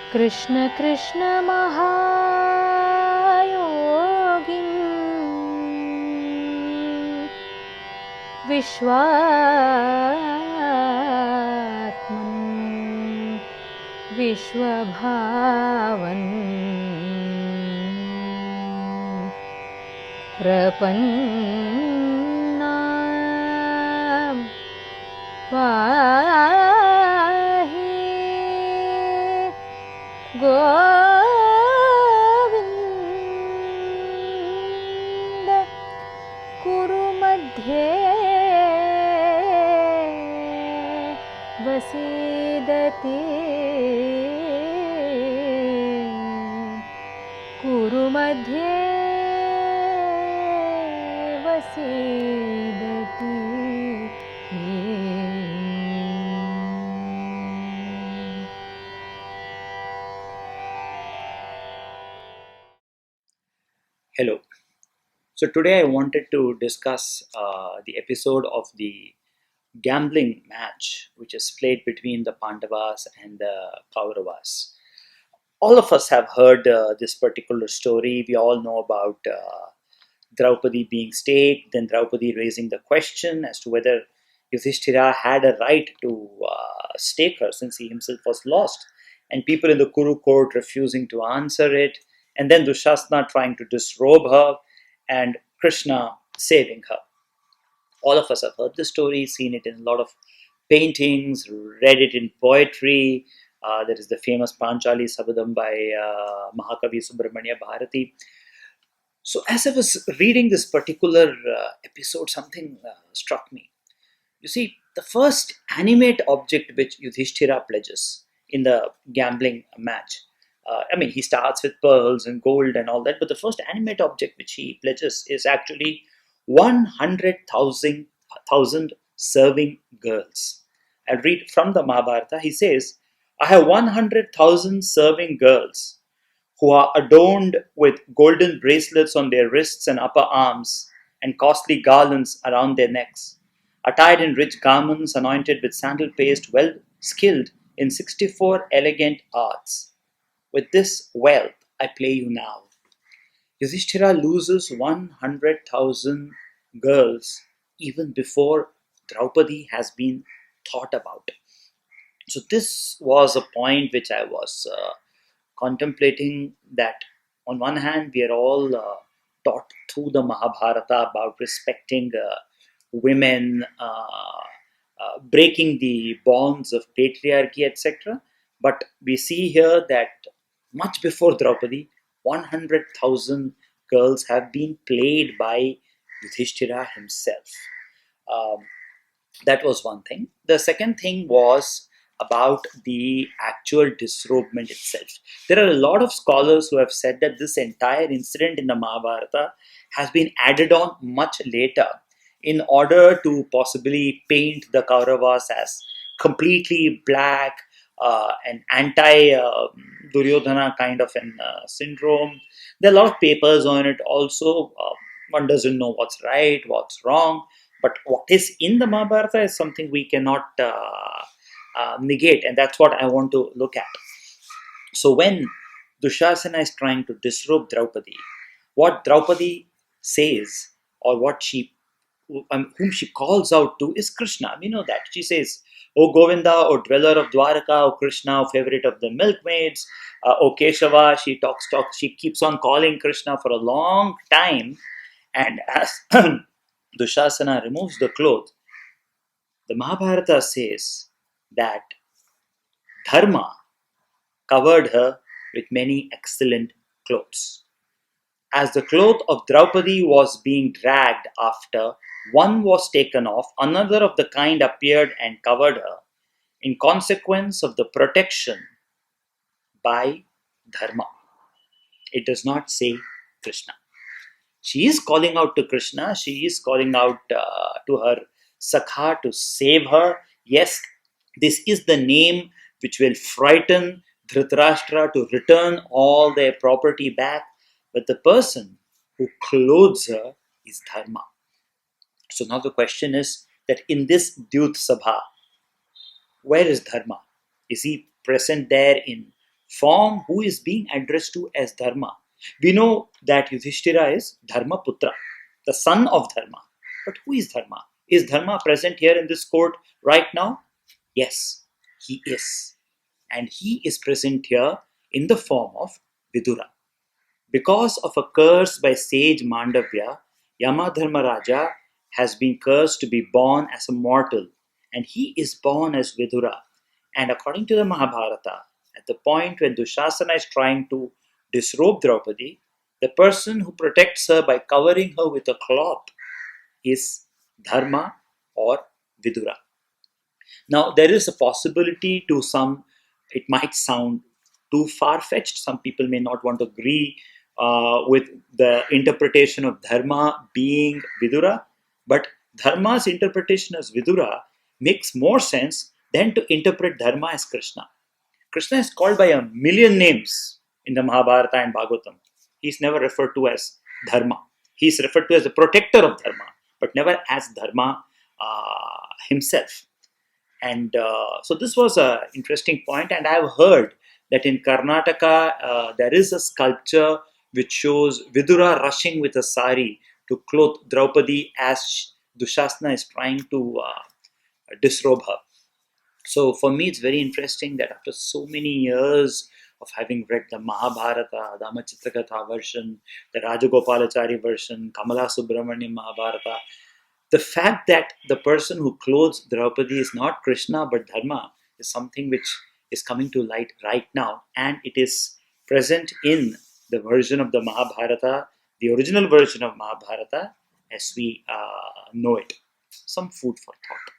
Krishna Krishna Mahayogin Vishwatman Vishwabhavan Prapanna Pahi Govinda Kuru Madhye Vasidati Kuru Madhye Vasidati. Hello. So today I wanted to discuss the episode of the gambling match which is played between the Pandavas and the Kauravas. All of us have heard this particular story. We all know about Draupadi being staked, then Draupadi raising the question as to whether Yudhishthira had a right to stake her since he himself was lost, and people in the Kuru court refusing to answer it, and then Dushasana trying to disrobe her, and Krishna saving her. All of us have heard this story, seen it in a lot of paintings, read it in poetry. There is the famous Panchali Sabadam by Mahakavi Subramanya Bharati. So, as I was reading this particular episode, something struck me. You see, the first animate object which Yudhishthira pledges in the gambling match, he starts with pearls and gold and all that, but the first animate object which he pledges is actually 100,000 serving girls. I'll read from the Mahabharata. He says, I have 100,000 serving girls who are adorned with golden bracelets on their wrists and upper arms, and costly garlands around their necks, attired in rich garments, anointed with sandal paste, well skilled in 64 elegant arts. With this wealth I play you now. Yudhishthira loses 100,000 girls even before Draupadi has been thought about. So, this was a point which I was contemplating, that on one hand we are all taught through the Mahabharata about respecting women, breaking the bonds of patriarchy, etc. But we see here that much before Draupadi, 100,000 girls have been played by Yudhishthira himself. Um, that was one thing. The second thing was about the actual disrobement itself. There are a lot of scholars who have said that this entire incident in the Mahabharata has been added on much later in order to possibly paint the Kauravas as completely black, an anti Duryodhana kind of an syndrome. There are a lot of papers on it also. One doesn't know what's right, what's wrong, but what is in the Mahabharata is something we cannot negate, and that's what I want to look at. So, when Dushasana is trying to disrobe Draupadi, what Draupadi says, or what she whom she calls out to, is Krishna. We know that. She says, O Govinda, O dweller of Dwaraka, O Krishna, O favorite of the milkmaids, O Keshava. She talks, she keeps on calling Krishna for a long time. And as Dushasana removes the cloth, the Mahabharata says that Dharma covered her with many excellent clothes. As the cloth of Draupadi was being dragged after, one was taken off, another of the kind appeared and covered her, in consequence of the protection by Dharma. It does not say Krishna. She is calling out to Krishna, she is calling out to her Sakha to save her. Yes, this is the name which will frighten Dhritarashtra to return all their property back, but the person who clothes her is Dharma. So now the question is that in this Dyut Sabha, where is Dharma? Is he present there in form who is being addressed to as Dharma. We know that Yudhishthira is Dharma Putra, the son of Dharma. But who is Dharma? Is Dharma present here in this court right now? Yes, he is. And he is present here in the form of Vidura. Because of a curse by sage Mandavya, Yamadharmaraja has been cursed to be born as a mortal, and he is born as Vidura. And according to the Mahabharata, at the point when Dushasana is trying to disrobe Draupadi, the person who protects her by covering her with a cloth is Dharma or Vidura. Now, there is a possibility to some, it might sound too far fetched. Some people may not want to agree with the interpretation of Dharma being Vidura, but Dharma's interpretation as Vidura makes more sense than to interpret Dharma as Krishna. Krishna is called by a million names in the Mahabharata and Bhagavatam. He's never referred to as Dharma. He's referred to as the protector of Dharma, but never as Dharma himself. And so this was an interesting point, and I've heard that in Karnataka there is a sculpture which shows Vidura rushing with a sari to clothe Draupadi as Dushasana is trying to disrobe her. So for me, it's very interesting that after so many years of having read the Mahabharata, the Amachitakatha version, the Rajagopalachari version, Kamala Subramaniam Mahabharata, the fact that the person who clothes Draupadi is not Krishna but Dharma is something which is coming to light right now, and it is present in the version of the Mahabharata, the original version of Mahabharata as we know it. Some food for thought.